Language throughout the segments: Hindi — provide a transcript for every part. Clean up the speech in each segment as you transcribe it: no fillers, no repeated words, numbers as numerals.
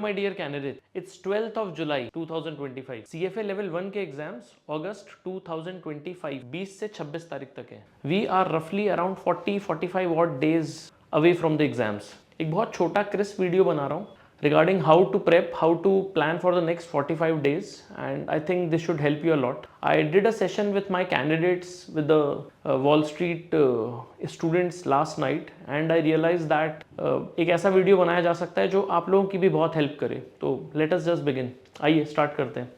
my dear candidate. It's 12th of July 2025. CFA level 1 के एग्जाम्स अगस्त 2025 20 से 26 तारीख तक है. We are roughly around 40-45 odd days away from the exams. एक बहुत छोटा क्रिस्प वीडियो बना रहा हूँ regarding how to prep, how to plan for the next 45 days, and I think this should help you a lot. I did a session with my candidates with the Wall Street students last night and I realized that एक ऐसा वीडियो बनाया जा सकता है जो आप लोगों की भी बहुत हेल्प करे. तो let us just begin. आइए स्टार्ट करते हैं.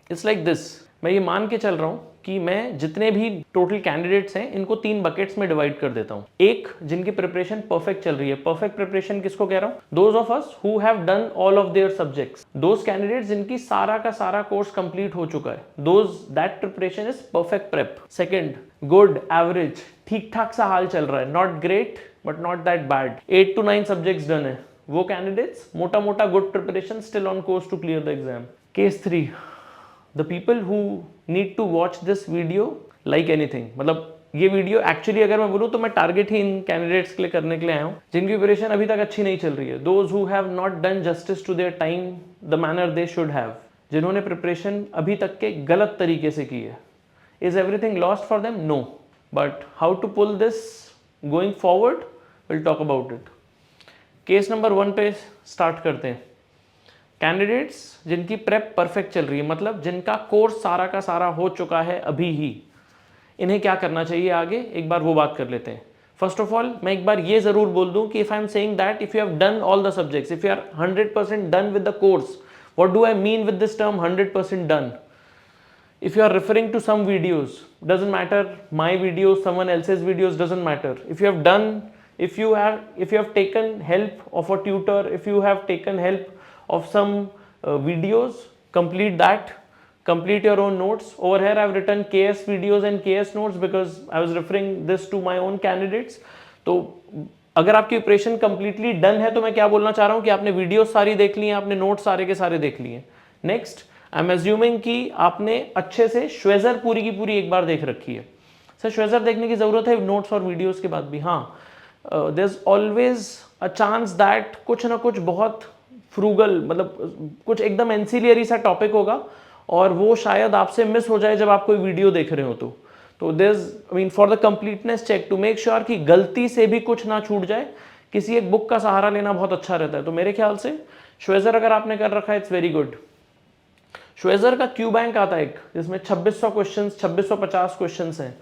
It's like this. मैं ये मान के चल रहा हूँ कि मैं जितने भी टोटल कैंडिडेट्स हैं इनको 3 बकेट्स में डिवाइड कर देता हूँ. एक, जिनकी प्रिपरेशन परफेक्ट चल रही है. परफेक्ट प्रिपरेशन किसको कह रहा हूँ? Those of us who have done all of their subjects. Those candidates जिनकी सारा का सारा कोर्स कंप्लीट हो चुका है. Those that preparation is perfect prep. Second, good, average, ठीक ठाक सा हाल चल रहा है. Not great but not that bad. 8 to 9 subjects done है. वो कैंडिडेट्स मोटा मोटा good preparation, still on course to clear the exam. Case 3, the people who need to watch this video like anything. मतलब ये वीडियो एक्चुअली अगर मैं बोलूँ तो मैं टारगेट ही इन कैंडिडेट्स के लिए करने के लिए आया हूँ जिनकी प्रिपरेशन अभी तक अच्छी नहीं चल रही है. Those who have not done justice to their time the manner they should have. जिन्होंने प्रिपरेशन अभी तक के गलत तरीके से की है. Is everything lost for them? No. But how to pull this going forward, will talk about it. Case number 1 पे स्टार्ट करते हैं. कैंडिडेट्स जिनकी प्रेप परफेक्ट चल रही है, मतलब जिनका कोर्स सारा का सारा हो चुका है अभी ही, इन्हें क्या करना चाहिए आगे, एक बार वो बात कर लेते हैं. फर्स्ट ऑफ ऑल मैं एक बार ये जरूर बोल दूं कि if I am saying that if you have done all the subjects, if you are 100% done with the course, what do I mean with this term 100% done? If you are referring to some videos, doesn't matter, my videos, someone else's videos, doesn't matter. If you have done, if you have taken help of a tutor, if you have taken help of some videos, complete that. Complete your own notes. Over here I have written KS videos and KS notes because I was referring this to my own candidates. तो अगर आपकी प्रिपरेशन कंप्लीटली डन है तो मैं क्या बोलना चाह रहा हूँ कि आपने वीडियोस सारी देख ली हैं, आपने नोट्स सारे के सारे देख लिए. नेक्स्ट, आई एम एज्यूमिंग कि आपने अच्छे से श्वेजर पूरी की पूरी एक बार देख रखी है. सर श्वेजर देखने की ज़रूरत है नोट्स और वीडियोस के बाद भी? हाँ, there is always a chance that कुछ ना कुछ बहुत फ्रूगल, मतलब कुछ एकदम एंसिलियरी सा टॉपिक होगा और वो शायद आपसे मिस हो जाए जब आप कोई वीडियो देख रहे हो. तो there is, I mean for the completeness check, to make sure कि गलती से भी कुछ ना छूट जाए, किसी एक बुक का सहारा लेना बहुत अच्छा रहता है. तो मेरे ख्याल से श्वेजर अगर आपने कर रखा है, इट्स वेरी गुड. श्वेजर का क्यू बैंक आता है एक, जिसमें 2600 क्वेश्चन, 2650 क्वेश्चन हैं.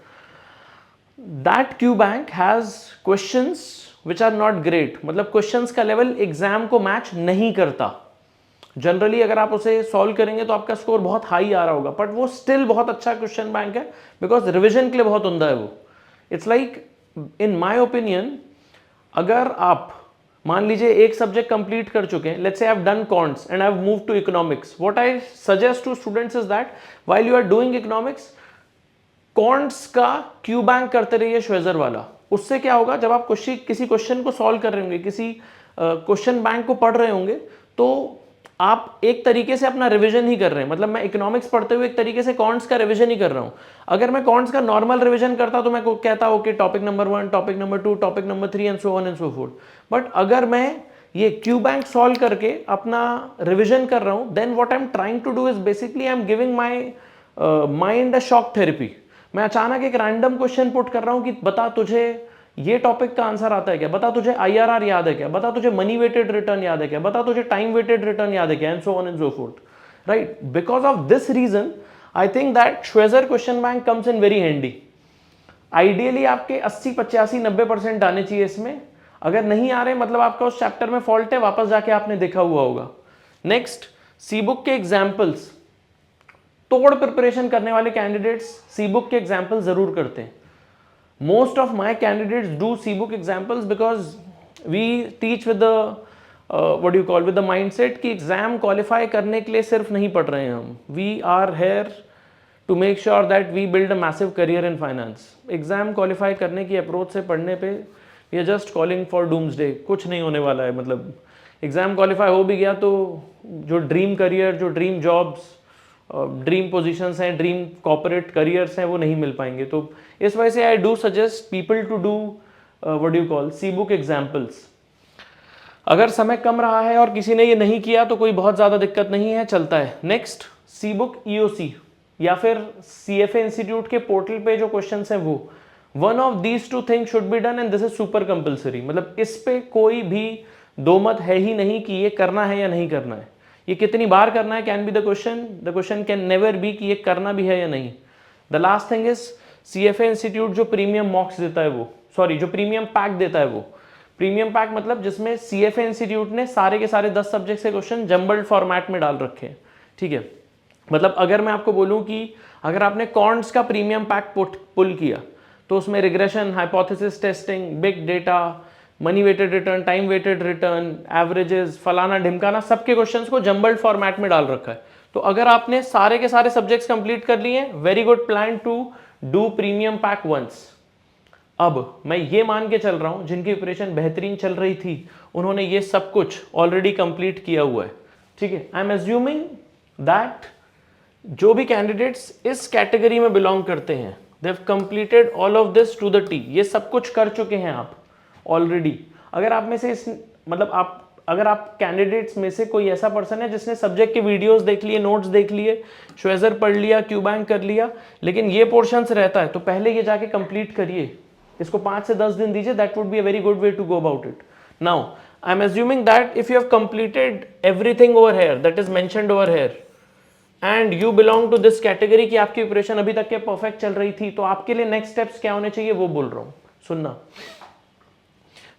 That Q bank has questions which are not great, मतलब क्वेश्चंस का लेवल एग्जाम को मैच नहीं करता. जनरली अगर आप उसे सॉल्व करेंगे तो आपका स्कोर बहुत हाई आ रहा होगा, बट वो स्टिल बहुत अच्छा क्वेश्चन बैंक है बिकॉज रिविजन के लिए बहुत उम्दा है वो. It's like, in my opinion, अगर आप मान लीजिए एक सब्जेक्ट कंप्लीट कर चुके हैं, let's say I have done quants and I have moved to economics, what I suggest to students is that while you are doing economics, quants का क्यू बैंक करते रहिए श्वेजर वाला. उससे क्या होगा, जब आप किसी क्वेश्चन को सॉल्व कर रहे होंगे, किसी क्वेश्चन बैंक को पढ़ रहे होंगे, तो आप एक तरीके से अपना रिवीजन ही कर रहे हैं. मतलब मैं इकोनॉमिक्स पढ़ते हुए एक तरीके से कॉन्ट्स का रिवीजन ही कर रहा हूं. अगर मैं कॉन्ट्स का नॉर्मल रिवीजन करता तो मैं कहता okay, topic number 1, topic number 2, topic number 3 and so on and so fourth. But अगर मैं ये क्यू बैंक सॉल्व करके अपना रिवीजन कर रहा हूं, then what I am trying to do is basically I am giving my mind a shock therapy. मैं अचानक एक रैंडम क्वेश्चन पुट कर रहा हूं कि बता तुझे ये टॉपिक का आंसर आता है क्या, बता तुझे आईआरआर याद है क्या, बता तुझे मनी वेटेड रिटर्न याद है क्या, बता तुझे टाइम वेटेड रिटर्न याद है क्या, and so on and so forth. Right, because of this reason I think that श्वेजर question bank comes in very handy. Ideally आपके 80, 85, 90% आने चाहिए इसमें. अगर नहीं आ रहे मतलब आपका उस चैप्टर में फॉल्ट है, वापस जाके आपने देखा हुआ होगा. नेक्स्ट, सी बुक के एग्जाम्पल्स. तोड़ प्रिपरेशन करने वाले कैंडिडेट्स सी बुक के एग्जाम्पल जरूर करते हैं. Most of my candidates do C-book examples because we teach with the with the mindset कि एग्जाम क्वालिफाई करने के लिए सिर्फ नहीं पढ़ रहे हैं हम. We are here to make sure that we build a massive career in finance. Exam qualify करने की अप्रोच से पढ़ने पे we are just calling for doomsday. कुछ नहीं होने वाला है. मतलब एग्जाम क्वालिफाई हो भी गया तो जो ड्रीम करियर, जो ड्रीम जॉब्स, ड्रीम पोजीशंस हैं, ड्रीम कॉर्पोरेट करियर्स हैं, वो नहीं मिल पाएंगे. तो इस वजह से I do suggest people to do what do you call C book examples. अगर समय कम रहा है और किसी ने ये नहीं किया तो कोई बहुत ज़्यादा दिक्कत नहीं है, चलता है। नेक्स्ट, सी बुक ईओसी या फिर सीएफए इंस्टीट्यूट के पोर्टल पे जो क्वेश्चंस हैं वो, one of these two things should be done and this is super compulsory. मतलब इस पे कोई भी दो मत है ही नहीं कि ये करना है या नहीं करना है। ये कितनी बार करना है can be the question can never be कि ये करना भी है या नहीं। The last thing is CFA institute जो प्रीमियम मॉक्स देता है वो, सॉरी जो प्रीमियम पैक देता है वो, प्रीमियम पैक मतलब जिसमें सीएफए इंस्टीट्यूट ने सारे के सारे 10 सब्जेक्ट के क्वेश्चन जम्बल्ड फॉर्मेट में डाल रखे हैं, ठीक है। मतलब अगर मैं आपको बोलूं कि अगर आपने कॉन्ट्स का प्रीमियम पैक पुल किया तो उसमें regression, hypothesis testing, big data, money weighted return, time weighted return, averages, फलाना ढिमकाना, सबके क्वेश्चंस को जम्बल्ड फॉर्मेट में डाल रखा है। तो अगर आपने सारे के सारे सब्जेक्ट्स कंप्लीट कर लिए, very good plan to do premium pack once. अब मैं ये मान के चल रहा हूं जिनकी प्रिपरेशन बेहतरीन चल रही थी उन्होंने ये सब कुछ ऑलरेडी कंप्लीट किया हुआ है, ठीक है। आई एम एज्यूमिंग दैट जो भी कैंडिडेट्स इस कैटेगरी में बिलोंग करते हैं they have completed all of this to the tee. ये सब कुछ कर चुके हैं आप ऑलरेडी। अगर आप में से अगर आप कैंडिडेट्स में से कोई ऐसा पर्सन है जिसने सब्जेक्ट के वीडियोस देख लिए, नोट्स देख लिए, श्वेजर पढ़ लिया, क्यू बैंक कर लिया, लेकिन ये पोर्शंस रहता है, तो पहले ये जाके कंप्लीट करिए। इसको 5 से 10 दिन दीजिए, that would be a very good way to go about it. Now I am assuming that if you have completed everything over here that is mentioned over here and you belong to this category कि आपकी प्रिपरेशन अभी तक के परफेक्ट चल रही थी, तो आपके लिए नेक्स्ट स्टेप्स क्या होने चाहिए वो बोल रहा हूं, सुनना।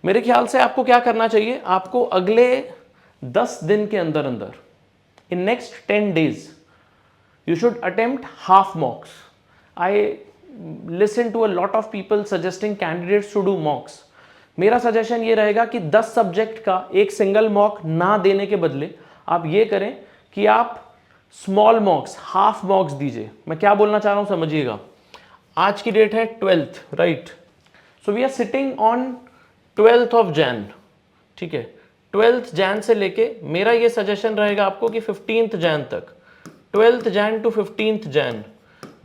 मेरे ख्याल से आपको क्या करना चाहिए, आपको अगले 10 दिन के अंदर अंदर, in next 10 days you should attempt half mocks. I listen to a lot of people suggesting candidates to do mocks. मेरा सजेशन ये रहेगा कि 10 सब्जेक्ट का एक सिंगल मॉक ना देने के बदले आप ये करें कि आप स्मॉल मॉक्स, हाफ मॉक्स दीजिए। मैं क्या बोलना चाह रहा हूं समझिएगा। आज की डेट है 12th, right? So we are sitting on 12th of Jan, ठीक है। 12th Jan से लेके मेरा ये सजेशन रहेगा आपको कि 15th Jan तक, 12th Jan to 15th Jan,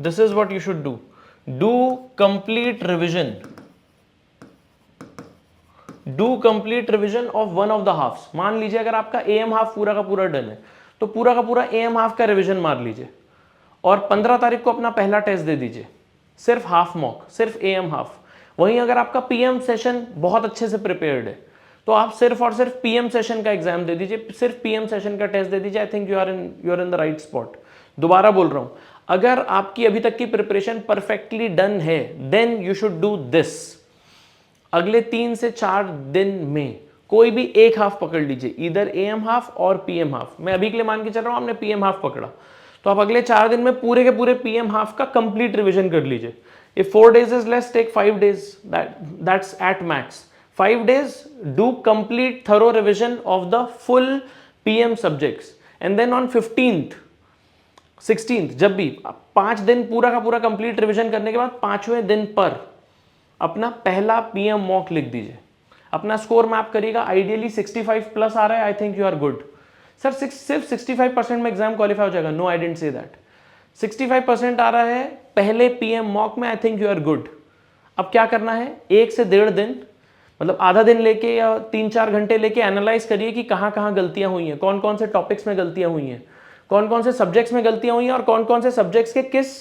this is what you should do. Do complete revision. Do complete revision of one of the halves. मान लीजिए अगर आपका AM हाफ पूरा का पूरा डन है तो पूरा का पूरा AM हाफ का रिविजन मार लीजिए और 15 तारीख को अपना पहला टेस्ट दे दीजिए, सिर्फ हाफ मॉक, सिर्फ AM हाफ। वहीं अगर आपका PM सेशन बहुत अच्छे से प्रिपेयर्ड है तो आप सिर्फ और सिर्फ PM सेशन का एग्जाम दे दीजिए, सिर्फ PM सेशन का टेस्ट दे दीजिए। I think you are in the right spot. दोबारा बोल रहा हूं, अगर आपकी अभी तक की प्रिपरेशन परफेक्टली डन है then you should do this. अगले 3 से 4 दिन में कोई भी एक हाफ पकड़ लीजिए, इधर AM हाफ और PM हाफ। मैं अभी के लिए मान के चल रहा हूं आपने PM हाफ पकड़ा तो आप अगले 4 दिन में पूरे के पूरे PM हाफ का कंप्लीट रिविजन कर लीजिए। If 4 days is less, take 5 days. That's at max. 5 days, do complete thorough revision of the full PM subjects. And then on 15th, 16th, जब भी 5 दिन पूरा का पूरा कंप्लीट रिविजन करने के बाद 5वें दिन पर अपना पहला PM मॉक लिख दीजिए। अपना स्कोर मैप करिएगा। आइडियली 65 प्लस आ रहा है, I think you are good. Sir सिर्फ 65% में एग्जाम क्वालिफाई हो जाएगा? No, I didn't say that. 65% आ रहा है पहले PM मॉक में, I think you are good. अब क्या करना है, 1 से 1.5 दिन, मतलब आधा दिन लेके या 3-4 घंटे लेके एनालाइज करिए कि कहाँ कहाँ गलतियां हुई हैं, कौन कौन से टॉपिक्स में गलतियां हुई हैं, कौन कौन से सब्जेक्ट्स में गलतियां हुई हैं और कौन कौन से सब्जेक्ट्स के किस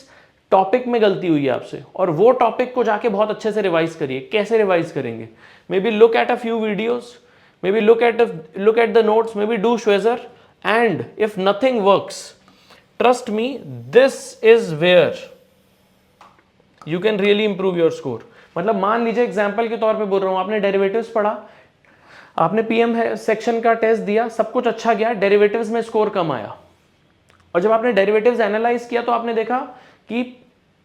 टॉपिक में गलती हुई है आपसे, और वो टॉपिक को जाके बहुत अच्छे से रिवाइज करिए। कैसे रिवाइज करेंगे? Maybe look at a few videos, maybe look at the notes, maybe do श्वेजर, and if nothing works, trust me, this is where you can really improve your score. मतलब मान लीजिए एग्जाम्पल के तौर पे बोल रहा हूं, आपने डेरिवेटिव्स पढ़ा, आपने PM सेक्शन का टेस्ट दिया, सब कुछ अच्छा गया, डेरिवेटिव्स में स्कोर कम आया, और जब आपने डेरिवेटिव्स एनालाइज किया तो आपने देखा कि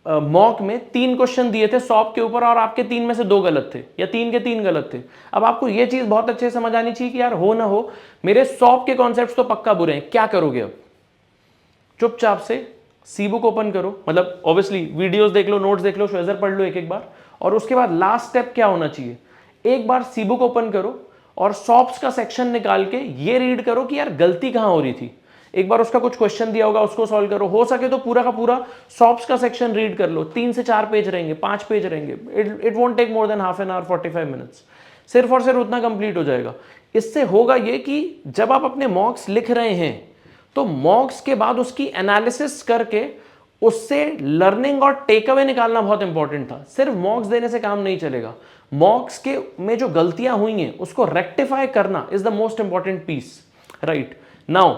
मॉक में 3 क्वेश्चन दिए थे सॉप के ऊपर और आपके 3 में से 2 गलत थे या 3 के 3 गलत थे। अब आपको ये चीज बहुत अच्छे से समझ आनी चाहिए कि यार हो ना हो मेरे सॉप के कॉन्सेप्ट तो पक्का बुरे हैं, क्या करोगे? अब चुपचाप से सी बुक ओपन करो, मतलब ऑब्वियसली वीडियोस देख लो, नोट्स देख लो, श्वेजर पढ़ लो एक बार, और उसके बाद लास्ट स्टेप क्या होना चाहिए, एक बार सी बुक ओपन करो और सॉप्स का सेक्शन निकाल के ये रीड करो कि यार गलती कहां हो रही थी। एक बार उसका कुछ क्वेश्चन दिया होगा उसको सॉल्व करो, हो सके तो पूरा का पूरा सॉप्स का सेक्शन रीड कर लो। 3 से 4 पेज रहेंगे, 5 पेज रहेंगे, it won't take more than half an hour, 45 minutes. सिर्फ और सिर्फ उतना कंप्लीट हो जाएगा। इससे होगा ये कि जब आप अपने मॉक्स लिख रहे हैं तो मॉक्स के बाद उसकी एनालिसिस करके उससे लर्निंग और टेक अवे निकालना बहुत इंपॉर्टेंट था। सिर्फ मॉक्स देने से काम नहीं चलेगा, मॉक्स के में जो गलतियां हुई हैं उसको रेक्टिफाई करना is the most important piece, right. Now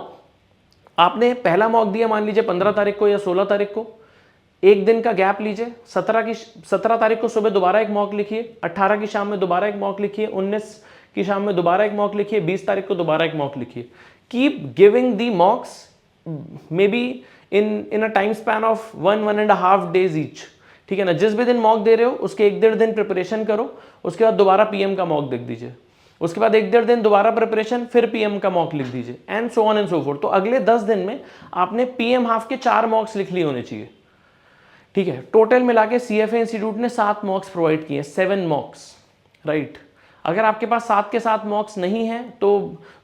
आपने पहला मॉक दिया मान लीजिए 15 तारीख को या 16 तारीख को, एक दिन का गैप लीजिए, 17 तारीख को सुबह दोबारा एक मॉक लिखिए, 18 की शाम में दोबारा एक मॉक लिखिए, 19 की शाम में दोबारा एक मॉक लिखिए, 20 तारीख को दोबारा एक मॉक लिखिए। Keep giving the मॉक्स may be in a time span of 1.5 days each, ठीक है ना। जिस भी दिन मॉक दे रहे हो उसके 1-1.5 दिन प्रिपरेशन करो, उसके बाद दोबारा पीएम का मॉक देख दीजिए, उसके बाद 1-1.5 दिन दोबारा प्रिपरेशन, फिर पीएम का मॉक लिख दीजिए, and so on and so fourth. तो अगले 10 दिन में आपने पीएम हाफ के 4 मॉक्स लिख लिए होने चाहिए, ठीक है। टोटल मिला के सीएफए इंस्टीट्यूट ने 7 मॉक्स प्रोवाइड किए, 7 मॉक्स, राइट। अगर आपके पास 7 के 7 मॉक्स नहीं है तो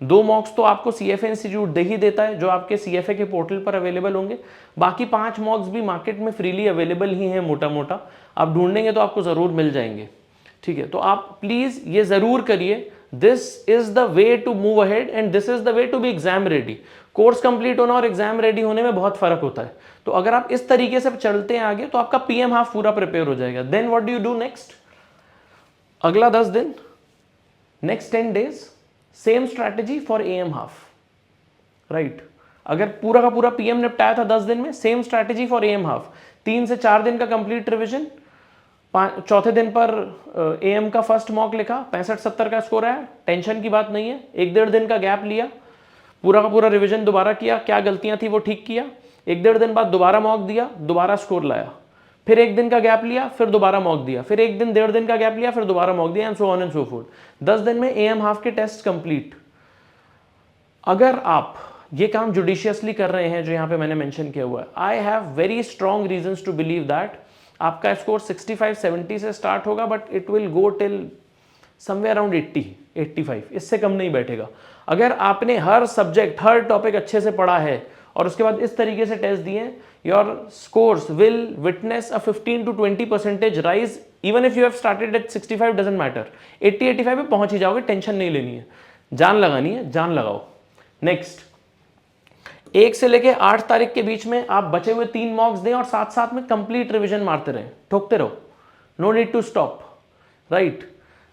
2 मॉक्स तो आपको सीएफए इंस्टीट्यूट दे ही देता है, जो आपके सीएफए के पोर्टल पर अवेलेबल होंगे। बाकी 5 मॉक्स भी मार्केट में फ्रीली अवेलेबल ही हैं, मोटा मोटा आप ढूंढेंगे तो आपको ज़रूर मिल जाएंगे, ठीक है। तो आप प्लीज़ ये ज़रूर करिए, this is the way to move ahead and this is the way to be exam ready. Course complete होना और एग्जाम रेडी होने में बहुत फर्क होता है। तो अगर आप इस तरीके से चलते हैं आगे तो आपका पीएम हाफ पूरा प्रिपेयर हो जाएगा। Then what do you do next? अगला 10 दिन, next 10 days, same strategy for AM half, right. अगर पूरा का पूरा पीएम निपटाया था 10 दिन में, same strategy for AM half. 3 से 4 दिन का कंप्लीट रिविजन, चौथे दिन पर एएम का फर्स्ट मॉक लिखा, 65-70 का स्कोर आया, टेंशन की बात नहीं है। 1-1.5 दिन का गैप लिया, पूरा का पूरा रिवीजन दोबारा किया, क्या गलतियां थी वो ठीक किया, 1-1.5 दिन बाद दोबारा मॉक दिया, दोबारा स्कोर लाया, फिर 1 दिन का गैप लिया, फिर दोबारा मॉक दिया, फिर 1-1.5 दिन का गैप लिया, फिर दोबारा मॉक दिया, and so on and so fourth. 10 दिन में एएम हाफ के टेस्ट कंप्लीट। अगर आप ये काम जुडिशियसली कर रहे हैं जो यहाँ पे मैंने मेंशन किया हुआ है, I have very strong reasons to believe that आपका स्कोर 65-70 से स्टार्ट होगा, but it will go till somewhere around 80-85, इससे कम नहीं बैठेगा। अगर आपने हर सब्जेक्ट, हर टॉपिक अच्छे से पढ़ा है और उसके बाद इस तरीके से टेस्ट दिए, your scores will witness a 15 to 20% rise. Even if you have started at 65 doesn't matter, 80-85 पे पहुंच ही जाओगे, टेंशन नहीं लेनी है, जान लगानी है, जान लगाओ। नेक्स्ट, 1 से लेके 8 तारीख के बीच में आप बचे हुए 3 मॉक्स दें और साथ साथ में कंप्लीट रिवीजन मारते रहें, ठोकते रहो, no need to stop, right.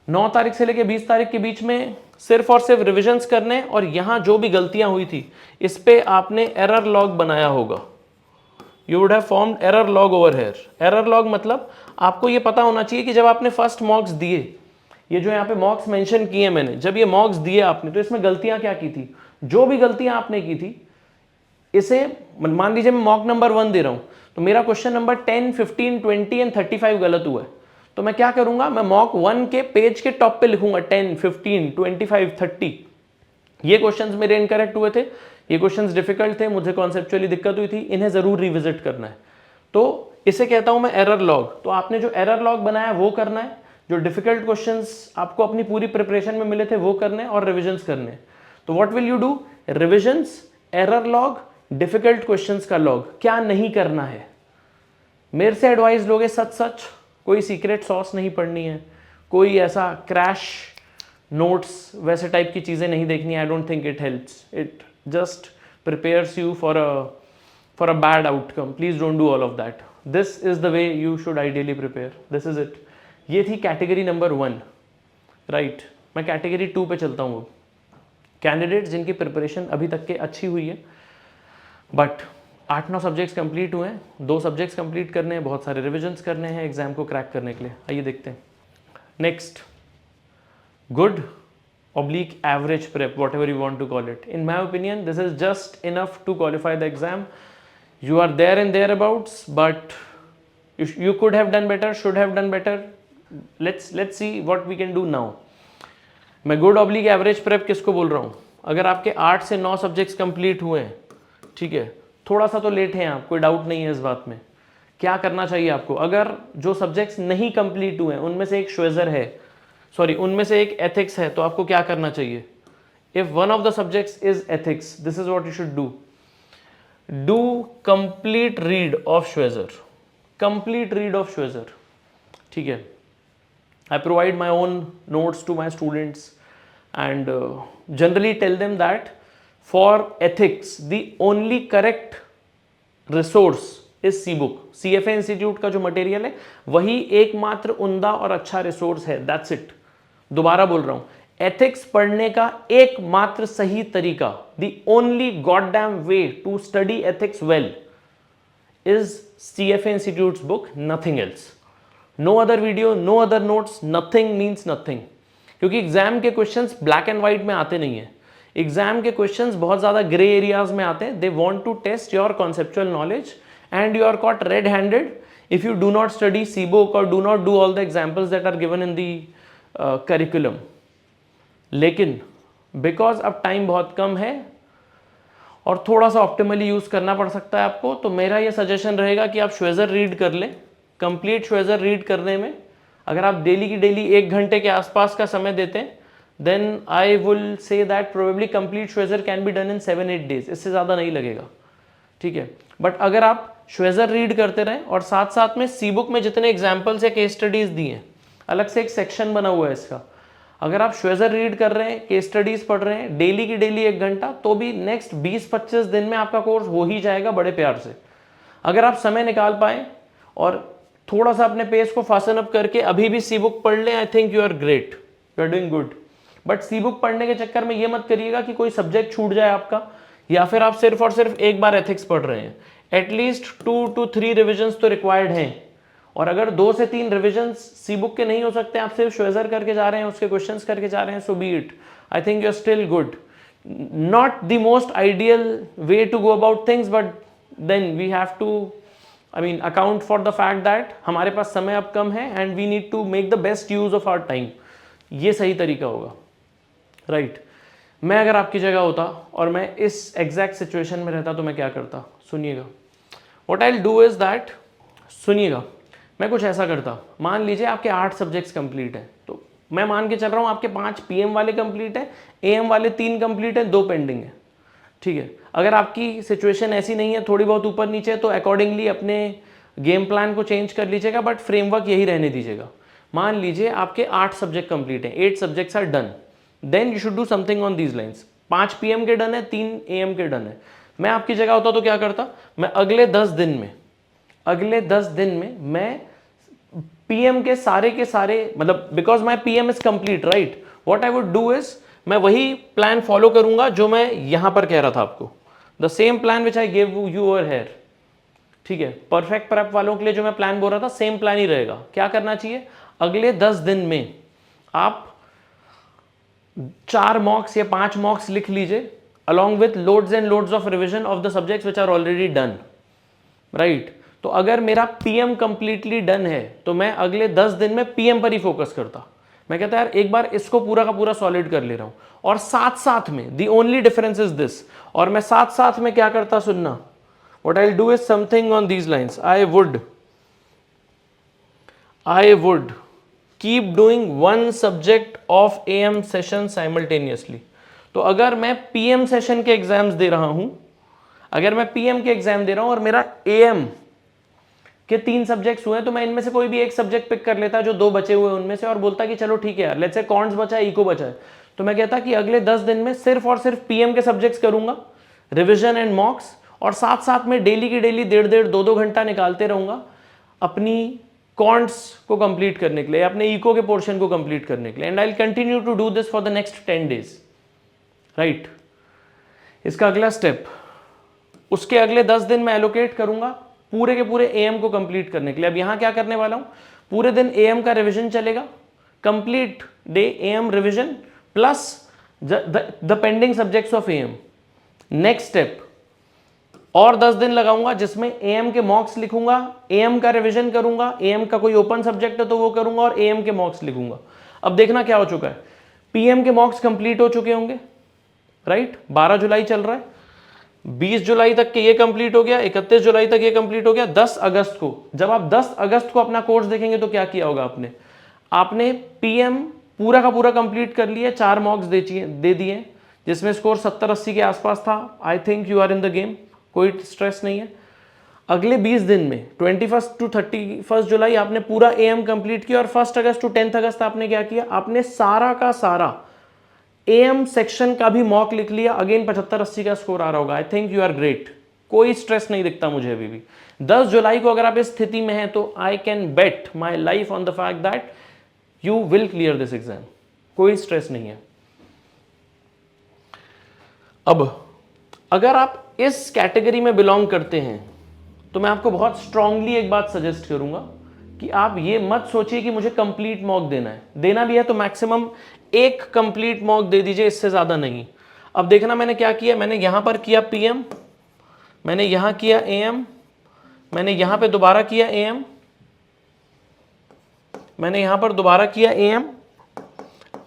9 तारीख से लेके 20 तारीख के बीच में सिर्फ और सिर्फ रिविजन्स करने, और यहां जो भी गलतियां हुई थी इस पे आपने एरर लॉग बनाया होगा। You would have formed error log over here. Error log मतलब आपको ये पता होना चाहिए कि जब आपने फर्स्ट मॉक्स दिए, ये जो यहाँ पे मॉक्स मेंशन किए मैंने, जब ये मॉक्स दिए आपने तो इसमें गलतियां क्या की थी, जो भी गलतियां आपने की थी इसे, मान लीजिए मैं मॉक नंबर 1 दे रहा हूं तो मेरा क्वेश्चन नंबर 10, 15, 20 एंड 35 गलत हुआ है, तो मैं क्या करूंगा, मैं मॉक 1 के पेज के टॉप पे लिखूंगा 10, 15, 25, 30 ये क्वेश्चंस मेरे इनकरेक्ट हुए थे, ये क्वेश्चंस डिफिकल्ट थे, मुझे कॉन्सेप्चुअली दिक्कत हुई थी, इन्हें जरूर रिविजिट करना है। तो इसे कहता हूं मैं एरर लॉग। तो आपने जो एरर लॉग बनाया वो करना है, जो डिफिकल्ट क्वेश्चंस आपको अपनी पूरी प्रिपरेशन में मिले थे वो करने और रिविजन्स करने। तो what will you do, revisions, error log, difficult questions का लॉग। क्या नहीं करना है, मेरे से एडवाइस लोगे सच सच, कोई सीक्रेट सॉस नहीं पढ़नी है, कोई ऐसा क्रैश नोट्स वैसे टाइप की चीज़ें नहीं देखनी। I don't think it helps, it just prepares you for a bad outcome. Please don't do all of that. This is the way you should ideally prepare, this is it. ये थी कैटेगरी नंबर 1, राइट। मैं कैटेगरी 2 पे चलता हूँ। कैंडिडेट जिनकी प्रिपरेशन अभी तक के अच्छी हुई है बट 8-9 सब्जेक्ट्स कंप्लीट हुए हैं, 2 सब्जेक्ट्स कंप्लीट करने हैं, बहुत सारे रिविजन्स करने हैं एग्जाम को क्रैक करने के लिए। आइए देखते हैं। Next, good oblique average prep, whatever you want to call it. In my opinion, this is just enough to qualify the exam. You are there and thereabouts, but you could have done better, should have done better. Let's see what we can do now. मैं गुड ऑब्लिक एवरेज प्रेप किसको बोल रहा हूँ, अगर आपके 8 से 9 सब्जेक्ट्स कंप्लीट हुए हैं, ठीक है, थोड़ा सा तो लेट हैं आप, कोई डाउट नहीं है इस बात में। क्या करना चाहिए आपको, अगर जो सब्जेक्ट्स नहीं कंप्लीट हुए हैं उनमें से एक श्वेजर है, सॉरी उनमें से एक एथिक्स है, तो आपको क्या करना चाहिए, if one of the subjects is ethics, this is what you should do complete read of श्वेजर, कंप्लीट रीड ऑफ श्वेजर, ठीक है। I provide my own notes to my students and generally tell them that for ethics the only correct resource is CBook. CFA institute का जो मटेरियल है वही एकमात्र उम्दा और अच्छा रिसोर्स है. That's it. दोबारा बोल रहा हूं, एथिक्स पढ़ने का एकमात्र सही तरीका, the only god damn way to study ethics well is CFA Institute's book, nothing else. No other video, no other notes, nothing means nothing. क्योंकि एग्जाम के क्वेश्चंस ब्लैक एंड व्हाइट में आते नहीं है. एग्जाम के क्वेश्चंस बहुत ज़्यादा ग्रे एरियाज में आते हैं. They want to test your conceptual knowledge and you are caught red handed if you do not study CBook or do not do all the examples that are given in the curriculum. लेकिन बिकॉज अब टाइम बहुत कम है और थोड़ा सा ऑप्टिमली यूज़ करना पड़ सकता है आपको, तो मेरा ये सजेशन रहेगा कि आप श्वेजर रीड कर लें. कंप्लीट श्वेजर रीड करने में अगर आप डेली की डेली 1 घंटे के आसपास का समय देते हैं, then I will say that probably complete श्वेजर can be done in 7-8 days. इससे ज़्यादा नहीं लगेगा, ठीक है. बट अगर आप श्वेजर रीड करते रहें और साथ साथ में सीबुक में जितने एग्जाम्पल्स या केस स्टडीज़ दिए हैं, अलग से एक सेक्शन बना हुआ है इसका, अगर आप श्वेजर रीड कर रहे हैं, केस स्टडीज पढ़ रहे हैं डेली की डेली 1 घंटा, तो भी नेक्स्ट 20-25 दिन में आपका कोर्स हो ही जाएगा बड़े प्यार से. अगर आप समय निकाल पाएँ और थोड़ा सा अपने पेस को फासन अप करके अभी भी सीबुक पढ़ लें, I think you are great, you are doing good. But सीबुक पढ़ने के चक्कर में ये मत करिएगा कि कोई सब्जेक्ट छूट जाए आपका, या फिर आप सिर्फ और सिर्फ एक बार एथिक्स पढ़ रहे हैं. एटलीस्ट 2 to 3 रिविजन्स तो रिक्वायर्ड हैं. और अगर 2 से 3 रिविजन्स सीबुक के नहीं हो सकते, आप सिर्फ श्वेजर करके जा रहे हैं, उसके क्वेश्चंस करके जा रहे हैं, so be it. I think you are still good. Not the most ideal way to go about things, but then we have to account for the fact that हमारे पास समय अब कम है and we need to make the best use of our time. ये सही तरीका होगा, राइट. मैं अगर आपकी जगह होता और मैं इस एग्जैक्ट सिचुएशन में रहता तो मैं क्या करता, सुनिएगा. What I will do is that, सुनिएगा, मैं कुछ ऐसा करता. मान लीजिए आपके 8 सब्जेक्ट्स कंप्लीट हैं, तो मैं मान के चल रहा हूँ आपके 5 PM वाले कंप्लीट है, AM वाले 3 कंप्लीट है, 2 पेंडिंग है, ठीक है. अगर आपकी सिचुएशन ऐसी नहीं है, थोड़ी बहुत ऊपर नीचे, तो अकॉर्डिंगली अपने गेम प्लान को चेंज कर लीजिएगा, बट फ्रेमवर्क यही रहने दीजिएगा. मान लीजिए आपके 8 सब्जेक्ट कंप्लीट हैं, 8 subjects are done, then you should do something on these lines. 5 PM के डन है, 3 AM के डन है. मैं आपकी जगह होता तो क्या करता, मैं अगले 10 दिन में मैं PM के सारे मतलब because my PM is complete, right. What I would do is, मैं वही प्लान फॉलो करूंगा जो मैं यहां पर कह रहा था आपको, the same plan which I gave you over here, ठीक है. परफेक्ट प्रेप वालों के लिए जो मैं प्लान बोल रहा था, सेम प्लान ही रहेगा. क्या करना चाहिए, अगले 10 दिन में आप 4 मॉक्स या 5 मॉक्स लिख लीजिए, along with loads and loads of revision of the subjects which are already done, right. तो अगर मेरा PM completely done है, तो मैं अगले 10 दिन में PM पर ही फोकस करता. मैं कहता यार एक बार इसको पूरा का पूरा सॉलिड कर ले रहा हूं, और साथ साथ में the only difference is this, और मैं साथ साथ में क्या करता, सुनना. what I'll do is something on these lines. I would keep doing one subject of AM session simultaneously. तो अगर मैं PM सेशन के एग्जाम्स दे रहा हूं, अगर मैं PM के एग्जाम दे रहा हूं और मेरा AM के 3 सब्जेक्ट्स हुए, तो मैं इनमें से कोई भी एक सब्जेक्ट पिक कर लेता जो 2 बचे हुए उनमें से, और बोलता कि चलो ठीक है यार, लेट्स से कॉन्ट्स बचा है, इको बचा है, तो मैं कहता कि अगले 10 दिन में सिर्फ और सिर्फ PM के सब्जेक्ट्स करूंगा, रिविजन एंड मॉक्स, और साथ साथ में डेली की डेली 1.5 2 घंटा निकालते रहूंगा अपनी कॉन्ट्स को कंप्लीट करने के लिए, अपने इको के पोर्शन को कंप्लीट करने के लिए. And I will continue to do this for the next 10 days, right. इसका अगला स्टेप, उसके अगले 10 दिन मैं एलोकेट करूंगा पूरे के पूरे AM को कंप्लीट करने के लिए. अब यहां क्या करने वाला हूं, पूरे दिन AM का रिवीजन चलेगा, complete day AM revision plus the pending subjects of AM. Next step, और 10 दिन लगाऊंगा जिसमें AM के मॉक्स लिखूंगा, AM का रिवीजन करूंगा, AM का कोई ओपन सब्जेक्ट है तो वो करूंगा, और AM के मॉक्स लिखूंगा. अब देखना क्या हो चुका है, PM के मॉक्स कंप्लीट हो चुके होंगे, राइट. 12 जुलाई चल रहा है, 20 जुलाई तक के ये कंप्लीट हो गया, 31 जुलाई तक ये कंप्लीट हो गया. 10 अगस्त को, जब आप 10 अगस्त को अपना कोर्स देखेंगे तो क्या किया होगा आपने PM पूरा का पूरा कंप्लीट कर लिया, 4 मॉक्स दे दिए, जिसमें स्कोर 70-80 के आसपास था. I think you are in the game, कोई स्ट्रेस नहीं है. अगले 20 दिन में 21 टू 31 जुलाई आपने पूरा एएम कंप्लीट किया और 1 अगस्त टू 10 अगस्त आपने क्या किया, आपने सारा का सारा एएम सेक्शन का भी मॉक लिख लिया। अगेन 75-80 का स्कोर आ रहा होगा। I think you are great, कोई स्ट्रेस नहीं दिखता मुझे अभी भी। 10 जुलाई को अगर आप इस स्थिति में हैं तो I can bet my life on the fact that you will clear this exam, कोई स्ट्रेस नहीं है। अब अगर आप इस कैटेगरी में बिलोंग करते हैं तो मैं आपको बहुत स्ट्रांगली एक बात सजेस्ट करूंगा कि आप ये मत सोचिए कि मुझे कंप्लीट मॉक देना है। देना भी है तो मैक्सिमम एक कंप्लीट मॉक दे दीजिए, इससे ज़्यादा नहीं। अब देखना मैंने क्या किया, मैंने यहाँ पर किया पीएम, मैंने यहाँ किया एएम, मैंने यहाँ पे दोबारा किया एएम, मैंने यहाँ पर दोबारा किया am,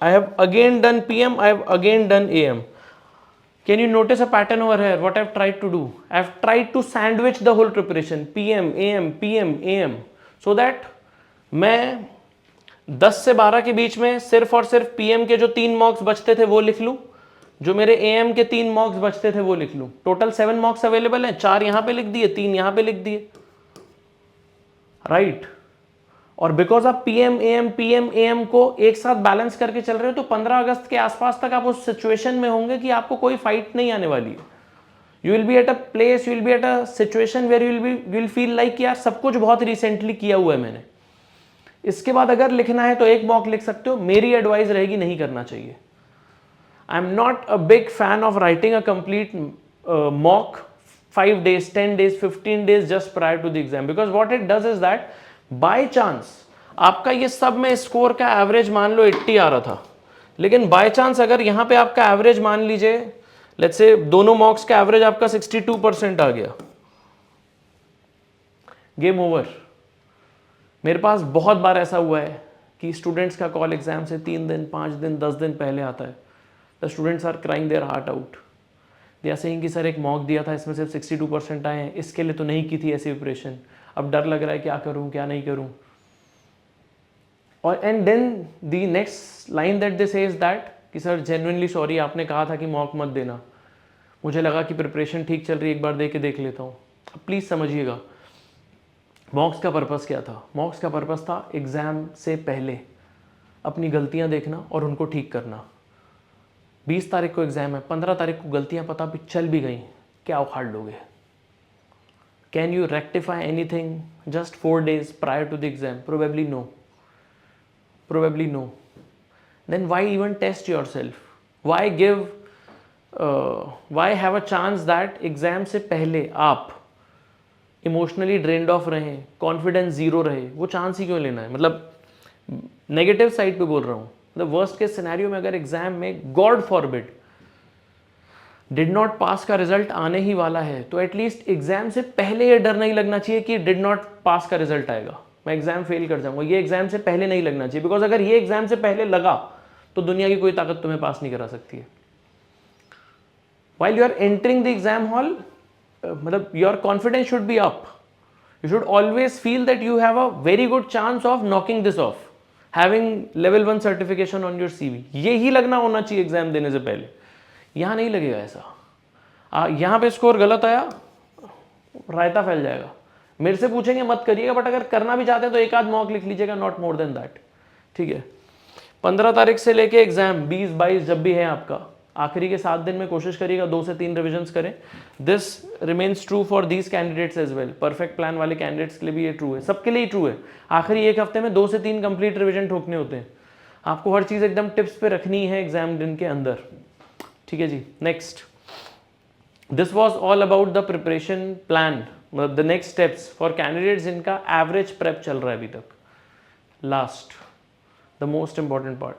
I have again done PM, I have again done am. Can you notice a pattern over here? What I've tried to do? I've tried to sandwich the whole preparation, PM, AM, PM, AM, so that मैं 10 से 12 के बीच में सिर्फ और सिर्फ PM के जो 3 मॉक्स बचते थे वो लिख लूँ, जो मेरे AM के 3 मॉक्स बचते थे वो लिख लूँ। टोटल 7 मॉक्स अवेलेबल हैं, 4 यहाँ पे लिख दिए, 3 यहाँ पे लिख दिए, राइट। और बिकॉज आप पीएम एएम को एक साथ बैलेंस करके चल रहे हो तो 15 अगस्त के आसपास तक आप उस सिचुएशन में होंगे कि आपको कोई फाइट नहीं आने वाली है। You will be at a place, you will be at a situation where you will feel like यार सब कुछ बहुत रिसेंटली किया हुआ है मैंने। इसके बाद अगर लिखना है तो एक मॉक लिख सकते हो, मेरी एडवाइस रहेगी नहीं करना चाहिए। I am not a big fan of writing a complete mock 5 days, 10 days, 15 days just prior to the exam, because what it does is that by chance आपका ये सब में स्कोर का एवरेज मान लो 80 आ रहा था, लेकिन बाय चांस अगर यहाँ पे आपका एवरेज मान लीजिए लेट्स से दोनों मॉक्स का एवरेज आपका 62% आ गया, गेम ओवर। मेरे पास बहुत बार ऐसा हुआ है कि स्टूडेंट्स का कॉल एग्जाम से 3 दिन 5 दिन 10 दिन पहले आता है। The students are crying their heart out, they are saying कि सर एक मॉक दिया था इसमें सिर्फ 62% आए हैं, इसके लिए तो नहीं की थी ऐसी प्रिपरेशन, अब डर लग रहा है क्या करूं क्या नहीं करूं। और and then the next line that they say is that कि सर जेन्युइनली सॉरी, आपने कहा था कि मॉक मत देना, मुझे लगा कि प्रिपरेशन ठीक चल रही है, एक बार दे के देख लेता हूँ। प्लीज़ समझिएगा मॉक्स का पर्पस क्या था। मॉक्स का पर्पस था एग्ज़ाम से पहले अपनी गलतियाँ देखना और उनको ठीक करना। 20 तारीख को एग्ज़ाम है, 15 तारीख को गलतियाँ पता भी चल भी गई, क्या उखाड़ लोगे? Can you rectify anything just 4 days prior to the exam? Probably no. Probably no. Then why even test yourself? Why have a chance that exam से पहले आप इमोशनली ड्रेन्ड ऑफ रहें, कॉन्फिडेंस जीरो रहे? वो चांस ही क्यों लेना है? मतलब नेगेटिव साइड पे बोल रहा हूँ, मतलब वर्स्ट केस सिनेरियो में अगर एग्जाम में God forbid did not pass का रिजल्ट आने ही वाला है तो एटलीस्ट एग्जाम से पहले ये डर नहीं लगना चाहिए कि डिड नॉट पास का रिजल्ट आएगा, मैं एग्जाम फेल कर जाऊंगा। ये एग्जाम से पहले नहीं लगना चाहिए, बिकॉज अगर ये एग्जाम से पहले लगा तो दुनिया की कोई ताकत तुम्हें पास नहीं करा सकती है। While you are entering the exam hall, मतलब your confidence should be up, you should always feel that you have a very good chance of knocking this off, having level 1 certification on your CV। यही लगना होना चाहिए एग्जाम देने से पहले। यहाँ नहीं लगेगा ऐसा। यहाँ पे स्कोर गलत आया, रायता फैल जाएगा। मेरे से पूछेंगे मत करिएगा, बट अगर करना भी चाहते हैं तो एक आध मॉक लिख लीजिएगा, नॉट मोर देन दैट, ठीक है। 15 तारीख से लेके एग्जाम 20-22 जब भी है आपका, आखिरी के 7 दिन में कोशिश करिएगा 2 से 3 रिविजन्स करें। This remains true for these candidates as well. Perfect plan वाले कैंडिडेट्स के लिए भी ये ट्रू है, सबके लिए ही ट्रू है। आखिरी एक हफ्ते में 2 से 3 कंप्लीट रिविजन ठोकने होते हैं। आपको हर चीज़ एकदम टिप्स पे रखनी है एग्जाम दिन के अंदर, ठीक है जी। Next, this was all about the preparation plan, मतलब the next steps for candidates जिनका एवरेज प्रेप चल रहा है अभी तक। Last, the most important part,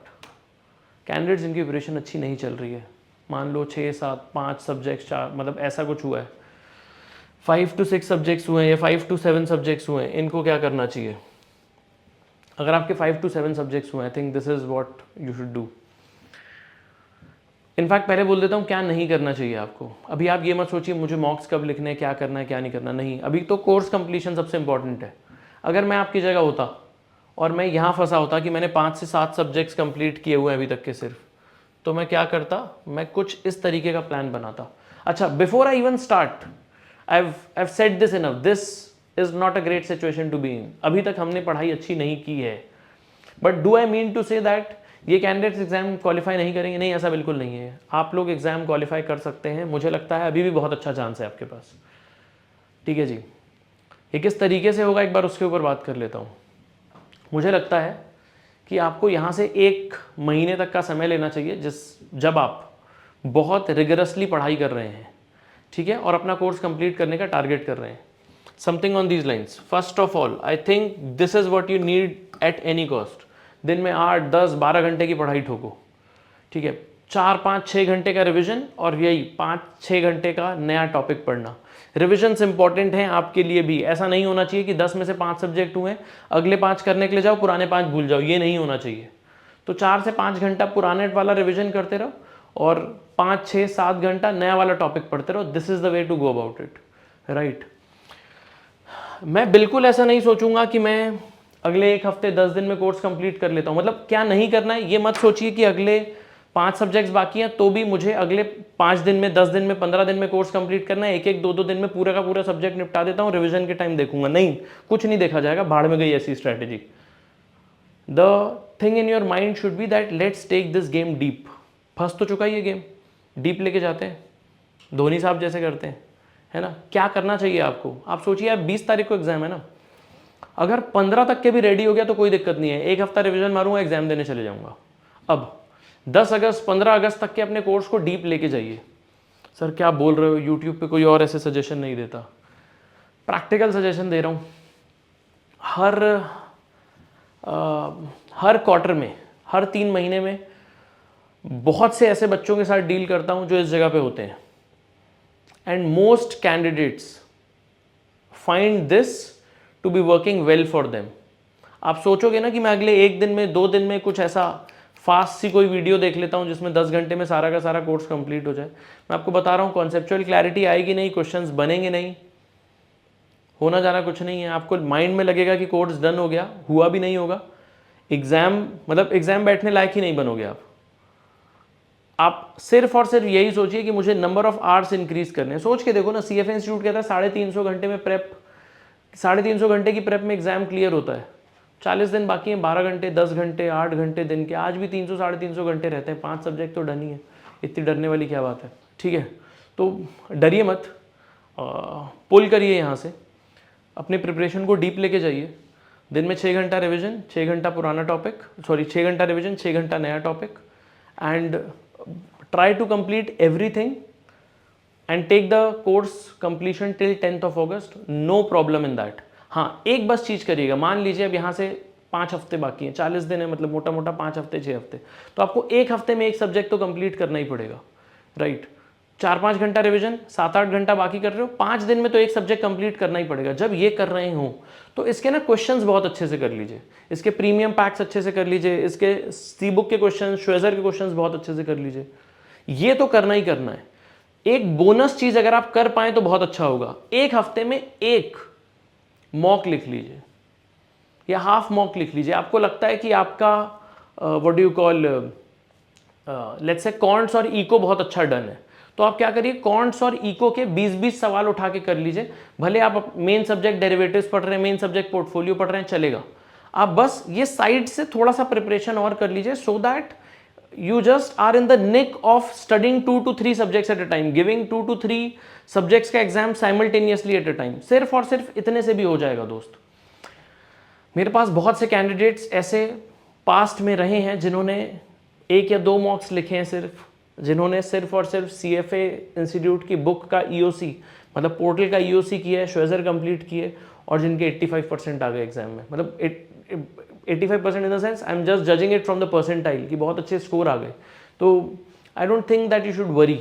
candidates जिनकी प्रिपरेशन अच्छी नहीं चल रही है, मान लो 6, 7, 5 सब्जेक्ट्स, 4, मतलब ऐसा कुछ हुआ है, 5 to 6 सब्जेक्ट्स हुए हैं या 5 to 7 सब्जेक्ट्स हुए हैं, इनको क्या करना चाहिए? अगर आपके 5 to 7 सब्जेक्ट्स हुए, I think this is what you should do. In fact पहले बोल देता हूँ क्या नहीं करना चाहिए आपको। अभी आप ये मत सोचिए मुझे मॉक्स कब लिखने हैं, क्या करना है क्या नहीं करना, नहीं। अभी तो कोर्स कंप्लीशन सबसे इंपॉर्टेंट है। अगर मैं आपकी जगह होता और मैं यहाँ फंसा होता कि मैंने 5 से 7 सब्जेक्ट्स कंप्लीट किए हुए हैं अभी तक के सिर्फ, तो मैं क्या करता, मैं कुछ इस तरीके का प्लान बनाता। अच्छा, before I even start I've said this enough. This is not a great situation to be in. अभी तक हमने पढ़ाई अच्छी नहीं की है. But do I mean to say that ये कैंडिडेट्स एग्जाम क्वालिफाई नहीं करेंगे? नहीं, ऐसा बिल्कुल नहीं है. आप लोग एग्जाम क्वालिफाई कर सकते हैं. मुझे लगता है अभी भी बहुत अच्छा चांस है आपके पास. ठीक है जी. ये किस तरीके से होगा एक बार उसके ऊपर बात कर लेता हूँ. मुझे लगता है कि आपको यहाँ से 1 महीने तक का समय लेना चाहिए जब आप बहुत रिगरसली पढ़ाई कर रहे हैं, ठीक है, और अपना कोर्स कंप्लीट करने का टारगेट कर रहे हैं. Something on these lines. First of all I think this is what you need at any cost. दिन में 8, 10, 12 घंटे की पढ़ाई ठोको. ठीक है, 4, 5, 6 घंटे का रिविजन और यही 5, 6 घंटे का नया टॉपिक पढ़ना. रिविजन्स इंपॉर्टेंट हैं आपके लिए भी. ऐसा नहीं होना चाहिए कि 10 में से 5 सब्जेक्ट हुए, अगले 5 करने के लिए जाओ, पुराने 5 भूल जाओ. ये नहीं होना चाहिए. तो 4 से 5 घंटा पुराने वाला रिविजन करते रहो और 5, 6, 7 घंटा नया वाला टॉपिक पढ़ते रहो. This is the way to go about it. Right. मैं बिल्कुल ऐसा नहीं सोचूंगा कि मैं अगले 1 हफ्ते 10 दिन में कोर्स कंप्लीट कर लेता हूँ. मतलब क्या नहीं करना है ये मत सोचिए कि अगले 5 सब्जेक्ट्स बाकी हैं तो भी मुझे अगले 5 दिन में, 10 दिन में, 15 दिन में कोर्स कंप्लीट करना है. 1-1, 2-2 दिन में पूरा का पूरा सब्जेक्ट निपटा देता हूँ, रिवीजन के टाइम देखूंगा. नहीं, कुछ नहीं देखा जाएगा. भाड़ में गई ऐसी strategy. The thing in your mind should be that let's take this game deep. फंस तो चुका ये गेम, डीप लेके जाते हैं, धोनी साहब जैसे करते हैं, है ना. क्या करना चाहिए आपको? आप सोचिए, आप 20 तारीख को एग्जाम है ना, अगर 15 तक के भी रेडी हो गया तो कोई दिक्कत नहीं है. 1 हफ्ता रिवीजन मारूंगा, एग्जाम देने चले जाऊंगा. अब 10 अगस्त 15 अगस्त तक के अपने कोर्स को डीप लेके जाइए. सर क्या बोल रहे हो, यूट्यूब पे कोई और ऐसे सजेशन नहीं देता. प्रैक्टिकल सजेशन दे रहा हूँ. हर क्वार्टर में, हर 3 महीने में बहुत से ऐसे बच्चों के साथ डील करता हूँ जो इस जगह पे होते हैं. And most candidates find this to be working well for them. आप सोचोगे ना कि मैं अगले 1 दिन में, 2 दिन में कुछ ऐसा फास्ट सी कोई वीडियो देख लेता हूँ जिसमें 10 घंटे में सारा का सारा कोर्स कंप्लीट हो जाए. मैं आपको बता रहा हूँ, कॉन्सेप्चुअल क्लैरिटी आएगी नहीं, क्वेश्चंस बनेंगे नहीं, होना जाना कुछ नहीं है. आपको माइंड में लगेगा कि कोर्स डन हो गया, हुआ भी नहीं होगा. एग्जाम बैठने लायक ही नहीं बनोगे आप. आप सिर्फ और सिर्फ यही सोचिए कि मुझे नंबर ऑफ आवर्स इंक्रीज करने हैं. सोच के देखो ना, CFA इंस्टीट्यूट कहता है 350 घंटे में प्रेप, 350 घंटे की प्रेप में एग्जाम क्लियर होता है. 40 दिन बाकी हैं, 12 घंटे, 10 घंटे, 8 घंटे दिन के. आज भी 300, 350 घंटे रहते हैं. 5 सब्जेक्ट तो डन ही है. इतनी डरने वाली क्या बात है. ठीक है, तो डरिए मत, पुल करिए यहाँ से, अपनी प्रिपरेशन को डीप लेके जाइए. दिन में 6 घंटा रिविजन, 6 घंटा पुराना टॉपिक, 6 घंटा रिविजन, 6 घंटा नया topic. And try to complete everything and take the course completion till 10th of August. No problem in that. हाँ, एक बस चीज़ करिएगा. मान लीजिए अब यहाँ से 5 हफ्ते बाकी हैं, 40 दिन है, मतलब मोटा मोटा 5 हफ्ते, 6 हफ्ते, तो आपको 1 हफ्ते में 1 सब्जेक्ट तो कंप्लीट करना ही पड़ेगा. राइट. 4-5 घंटा रिवीजन, 7-8 घंटा बाकी कर रहे हो, 5 दिन में तो 1 सब्जेक्ट कंप्लीट करना ही पड़ेगा. जब ये कर रहे हो तो इसके ना क्वेश्चंस बहुत अच्छे से कर लीजिए, इसके प्रीमियम पैक्स अच्छे से कर लीजिए, इसके सी बुक के क्वेश्चन, श्वेजर के क्वेश्चंस बहुत अच्छे से कर लीजिए. ये तो करना ही करना है. एक बोनस चीज अगर आप कर पाए तो बहुत अच्छा होगा. 1 हफ्ते में 1 मॉक लिख लीजिए या हाफ मॉक लिख लीजिए. आपको लगता है कि आपका what do you call, let's say quants और इको बहुत अच्छा डन है, तो आप क्या करिए, क्वांट्स और इको के 20-20 सवाल उठा के कर लीजिए. भले आप मेन सब्जेक्ट डेरिवेटिव्स पढ़ रहे हैं, मेन सब्जेक्ट पोर्टफोलियो पढ़ रहे हैं, चलेगा. आप बस ये साइड से थोड़ा सा प्रिपरेशन और कर लीजिए, so that you just are in the nick of studying 2 to 3 subjects at a time, giving 2 to 3 subjects का exam simultaneously at a time. सिर्फ और सिर्फ इतने से भी हो जाएगा दोस्त. मेरे पास बहुत से कैंडिडेट्स ऐसे पास्ट में रहे हैं जिन्होंने 1 या 2 मॉक्स लिखे हैं, जिन्होंने सिर्फ और सिर्फ CFA इंस्टीट्यूट की बुक का EOC, मतलब पोर्टल का EOC किया है, श्वेजर कंप्लीट किए, और जिनके 85% आ गए एग्जाम में. मतलब 85% in the sense, I am just judging it from the percentile कि बहुत अच्छे स्कोर आ गए. तो I don't think that you should worry.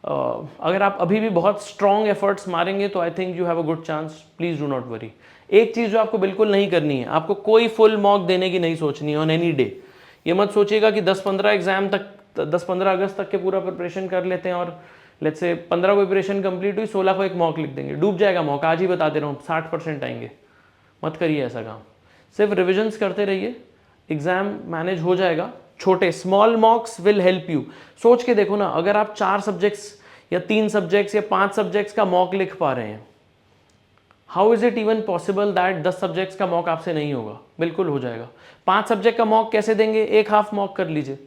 अगर आप अभी भी बहुत स्ट्रॉन्ग एफर्ट्स मारेंगे तो आई think you have a good chance. Please do not worry. एक चीज़ जो आपको बिल्कुल नहीं करनी है, आपको कोई फुल मॉक देने की नहीं सोचनी है ऑन एनी डे. ये मत सोचिएगा कि 10-15 एग्जाम तक, 10-15 अगस्त तक के पूरा प्रिपरेशन कर लेते हैं और लेट्स से 15 को प्रिपरेशन कंप्लीट हुई, 16 को एक मॉक लिख देंगे. डूब जाएगा मॉक, आज ही बता दे रहा हूँ, 60% आएंगे. मत करिए ऐसा काम. सिर्फ रिविजन्स करते रहिए, एग्जाम मैनेज हो जाएगा. छोटे स्मॉल मॉक्स विल हेल्प यू. सोच के देखो ना, अगर आप 4 सब्जेक्ट्स या 3 सब्जेक्ट्स या 5 सब्जेक्ट्स का मॉक लिख पा रहे हैं, how is it even possible that 10 subjects का मॉक आपसे नहीं होगा? बिल्कुल हो जाएगा। 5 सब्जेक्ट का मॉक कैसे देंगे? एक हाफ मॉक कर लीजिए।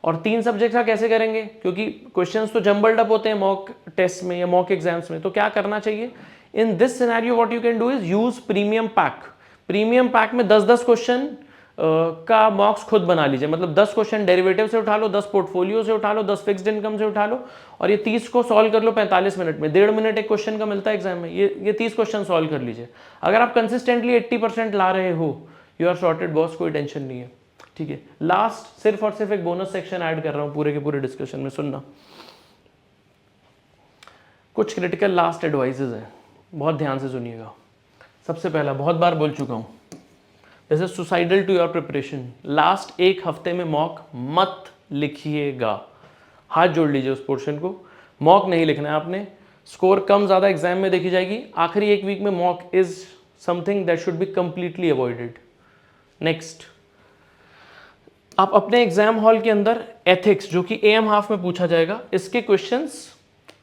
और 3 सब्जेक्ट का कैसे करेंगे? क्योंकि क्वेश्चंस तो जम्बल्ड अप होते हैं मॉक टेस्ट में या मॉक एग्जाम्स में, तो क्या करना चाहिए? In this scenario what you can do is use premium pack. Premium pack में 10-10 क्वेश्चन का मॉक्स खुद बना लीजिए। मतलब 10 क्वेश्चन डेरिवेटिव से उठा लो, 10 पोर्टफोलियो से उठा लो, 10 फिक्स्ड इनकम से उठा लो, और ये 30 को सॉल्व कर लो 45 मिनट में। 1.5 मिनट एक क्वेश्चन का मिलता है एग्जाम में, ये 30 क्वेश्चन सॉल्व कर लीजिए। अगर आप कंसिस्टेंटली 80% ला रहे हो, यू आर सॉर्टेड बॉस, कोई टेंशन नहीं है। ठीक है, लास्ट सिर्फ और सिर्फ एक बोनस सेक्शन ऐड कर रहा हूं पूरे के पूरे डिस्कशन में, सुनना। कुछ क्रिटिकल लास्ट एडवाइजेज हैं, बहुत ध्यान से सुनिएगा। सबसे पहला, बहुत बार बोल चुका हूं, this is suicidal to your preparation. Last एक हफ्ते में मॉक मत लिखिएगा। हाथ जोड़ लीजिए उस पोर्शन को, मॉक नहीं लिखना है आपने। स्कोर कम ज़्यादा एग्जाम में देखी जाएगी। आखिरी एक वीक में mock is something that should be completely avoided. Next, आप अपने एग्जाम हॉल के अंदर एथिक्स, जो कि AM हाफ में पूछा जाएगा, इसके क्वेश्चंस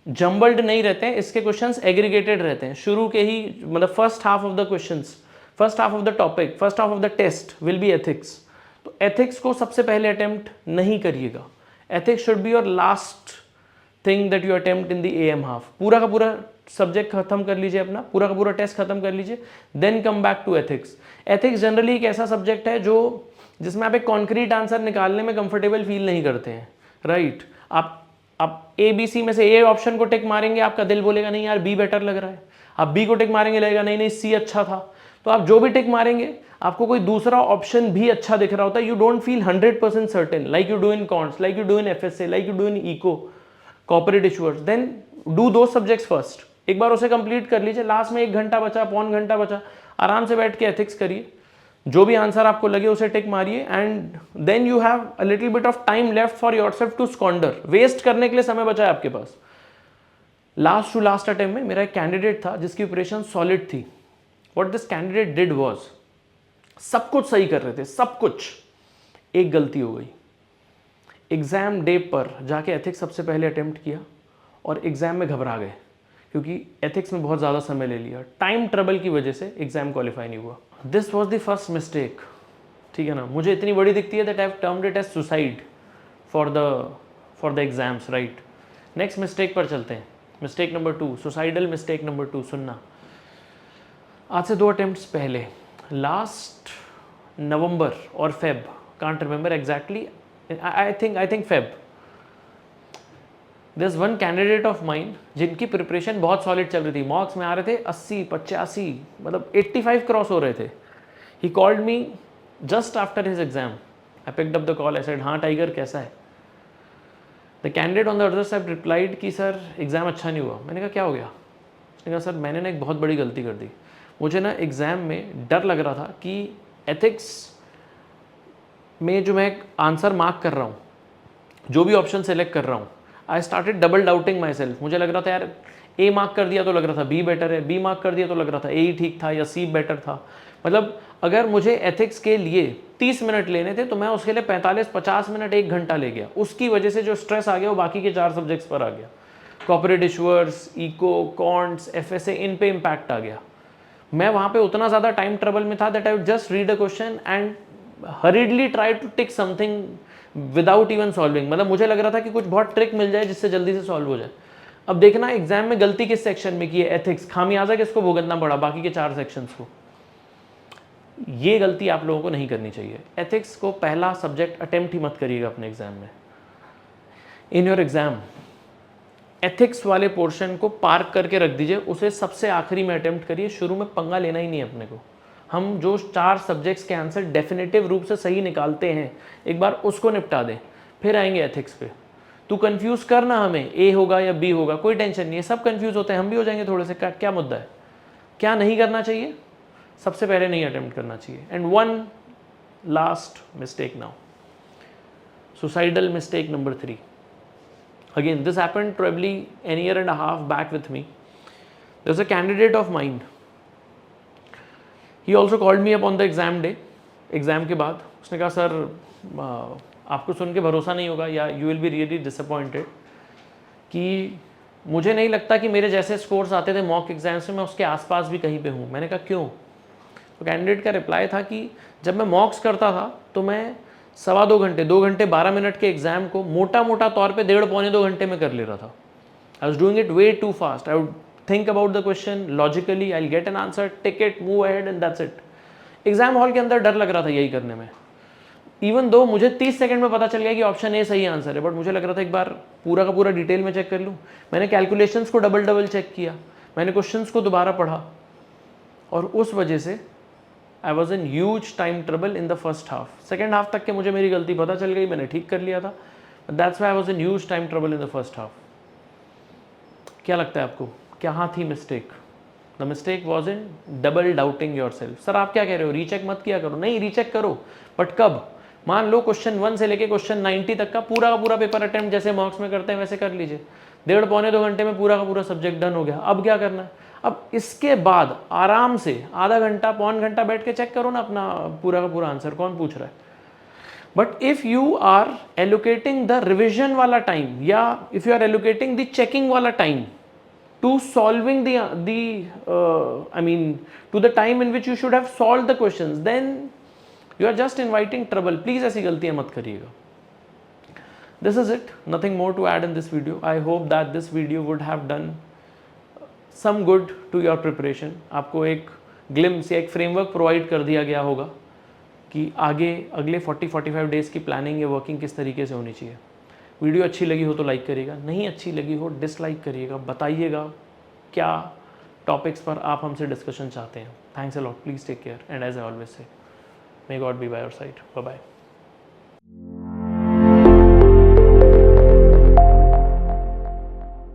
जम्बल्ड नहीं रहते हैं, इसके क्वेश्चंस एग्रीगेटेड रहते हैं। शुरू के ही मतलब first half of the questions, first half of the topic, first half of the test will be ethics. तो एथिक्स को सबसे पहले अटेम्प्ट नहीं करिएगा। Ethics should be your last thing that you attempt in the AM half. पूरा का पूरा सब्जेक्ट खत्म कर लीजिए अपना, पूरा का पूरा टेस्ट खत्म कर लीजिए, then come back to ethics. Ethics generally एक ऐसा सब्जेक्ट है जो जिसमें आप एक कॉन्क्रीट आंसर निकालने में कंफर्टेबल फील नहीं करते हैं, राइट? आप ABC में से A ऑप्शन को टिक मारेंगे, आपका दिल बोलेगा नहीं यार B बेटर लग रहा है। आप B को टिक मारेंगे, लगेगा नहीं नहीं C अच्छा था। तो आप जो भी टिक मारेंगे, आपको कोई दूसरा ऑप्शन भी अच्छा दिख रहा होता है, you don't feel 100% certain, like you do in quants, like you do in FSA, like you do in eco, corporate issuers. Then do दो सब्जेक्ट्स फर्स्ट, एक बार उसे कंप्लीट कर लीजिए। लास्ट में 1 घंटा बचा, पौन घंटा बचा, आराम से बैठ के एथिक्स करिए। जो भी आंसर आपको लगे उसे टिक मारिए, and then you have a little bit of time left for yourself to squander. Waste करने के लिए समय बचा है आपके पास। लास्ट टू लास्ट अटेम्प्ट में मेरा एक कैंडिडेट था जिसकी प्रिपरेशन सॉलिड थी। What this candidate did was, सब कुछ सही कर रहे थे, सब कुछ, एक गलती हो गई। एग्जाम डे पर जाके एथिक्स सबसे पहले अटेम्प्ट किया और एग्जाम में घबरा गए, क्योंकि एथिक्स में बहुत ज़्यादा समय ले लिया। टाइम ट्रबल की वजह से एग्जाम क्वालिफाई नहीं हुआ। This was the first mistake, ठीक है ना? मुझे इतनी बड़ी दिखती है that I have termed it as suicide for the exams, right? Next mistake पर चलते हैं। Mistake number 2, suicidal mistake number 2, सुनना। आज से 2 अटेम्प्ट्स पहले, लास्ट नवंबर और Feb, can't remember exactly, I think Feb, this one candidate of mine जिनकी प्रिपरेशन बहुत सॉलिड चल रही थी। मॉक्स में आ रहे थे 80, 85, मतलब 85 क्रॉस हो रहे थे। He called me just after his exam. I picked up the call, I said हाँ टाइगर कैसा है? The candidate on the other side replied कि सर एग्जाम अच्छा नहीं हुआ। मैंने कहा क्या हो गया? उसने कहा सर मैंने ना एक बहुत बड़ी गलती कर दी। मुझे ना एग्जाम में डर लग रहा था कि एथिक्स में जो मैं आंसर मार्क कर रहा हूँ, जो भी ऑप्शन सेलेक्ट कर रहा हूँ, I started double doubting my self. मुझे लग रहा था यार A मार्क कर दिया तो लग रहा था B बेटर है, B मार्क कर दिया तो लग रहा था A ही ठीक था या C बेटर था। मतलब अगर मुझे एथिक्स के लिए 30 मिनट लेने थे तो मैं उसके लिए 45-50 मिनट, 1 घंटा ले गया। उसकी वजह से जो स्ट्रेस आ गया वो बाकी के 4 सब्जेक्ट्स पर आ गया। Corporate issuers, eco, quants, FSA, इन पे इम्पैक्ट आ गया। मैं वहाँ पे उतना ज़्यादा टाइम ट्रबल में था that I would just read a question and hurriedly try to tick something without even solving. मतलब मुझे लग रहा था कि कुछ बहुत ट्रिक मिल जाए जिससे जल्दी से सॉल्व हो जाए। अब देखना एग्जाम में गलती किस सेक्शन में की है, एथिक्स, खामियाजा किसको भुगतना पड़ा, बाकी के 4 सेक्शंस को। ये गलती आप लोगों को नहीं करनी चाहिए। एथिक्स को पहला सब्जेक्ट अटेम्प्ट ही मत करिएगा अपने एग्जाम में। इन योर एग्जाम एथिक्स वाले पोर्शन को पार्क करके रख दीजिए, उसे सबसे आखिरी में अटेम्प्ट करिए। शुरू में पंगा लेना ही नहीं है अपने को। हम जो 4 सब्जेक्ट्स के आंसर डेफिनेटिव रूप से सही निकालते हैं, एक बार उसको निपटा दें, फिर आएंगे एथिक्स पे। तू कंफ्यूज करना हमें, A होगा या B होगा, कोई टेंशन नहीं है, सब कंफ्यूज होते हैं, हम भी हो जाएंगे थोड़े से। क्या मुद्दा है? क्या नहीं करना चाहिए? सबसे पहले नहीं अटेम्प्ट करना चाहिए। And one last mistake now, suicidal mistake number 3। Again this happened probably an year and a half back with me. There was a candidate of mine. He also called me up on the exam day. Exam के बाद उसने कहा सर आपको सुन के भरोसा नहीं होगा या you will be really disappointed कि मुझे नहीं लगता कि मेरे जैसे स्कोर्स आते थे मॉक एग्जाम्स में मैं उसके आसपास भी कहीं पे हूँ। मैंने कहा क्यों? तो कैंडिडेट का रिप्लाई था कि जब मैं मॉक्स करता था तो मैं 2.25 घंटे 12 मिनट के एग्जाम को मोटा मोटा तौर पे 1.5-2 घंटे में कर ले रहा था। I was doing it way too fast. I would think about the question logically, I get an answer, tick it, move ahead and that's it. Exam hall के अंदर डर लग रहा था यही करने में। इवन दो मुझे 30 सेकंड में पता चल गया कि ऑप्शन ए सही आंसर है, बट मुझे लग रहा था एक बार पूरा का पूरा डिटेल में चेक कर लूँ। मैंने कैलकुलेशंस को डबल चेक किया, मैंने क्वेश्चंस को दोबारा पढ़ा, और उस वजह से I was in huge time trouble in the first half. Second half तक के मुझे मेरी गलती पता चल गई, मैंने ठीक कर लिया था, but that's why I was in huge time trouble in the first half. क्या लगता है आपको, कहाँ थी mistake? The mistake was in double doubting your self. Sir आप क्या कह रहे हो, रीचेक मत किया करो? नहीं, रीचेक करो, बट कब? मान लो क्वेश्चन 1 से लेके क्वेश्चन 90 तक का पूरा पेपर अटेम्प्ट जैसे मॉक्स में करते हैं वैसे कर लीजिए। 1.5-2 घंटे में पूरा का पूरा सब्जेक्ट डन हो गया। अब क्या करना है? अब इसके बाद आराम से आधा घंटा 1.25 घंटा बैठ के चेक करो ना अपना पूरा का पूरा आंसर, कौन पूछ रहा है? But if you are allocating the revision वाला टाइम, या if you are allocating the checking वाला time to solving I mean to the time in which you should have solved the questions, then you are just inviting trouble. Please ऐसी गलतियां मत करिएगा। This is it, nothing more to add in this video. I hope that this video would have done some good to your preparation. आपको एक glimpse या एक framework provide कर दिया गया होगा कि आगे अगले 40-45 डेज की प्लानिंग या वर्किंग किस तरीके से होनी चाहिए। वीडियो अच्छी लगी हो तो लाइक करिएगा, नहीं अच्छी लगी हो डिसलाइक करिएगा, बताइएगा क्या टॉपिक्स पर आप हमसे डिस्कशन चाहते हैं। Thanks a lot, please take care, and as I always say, may god be by your side. Bye bye.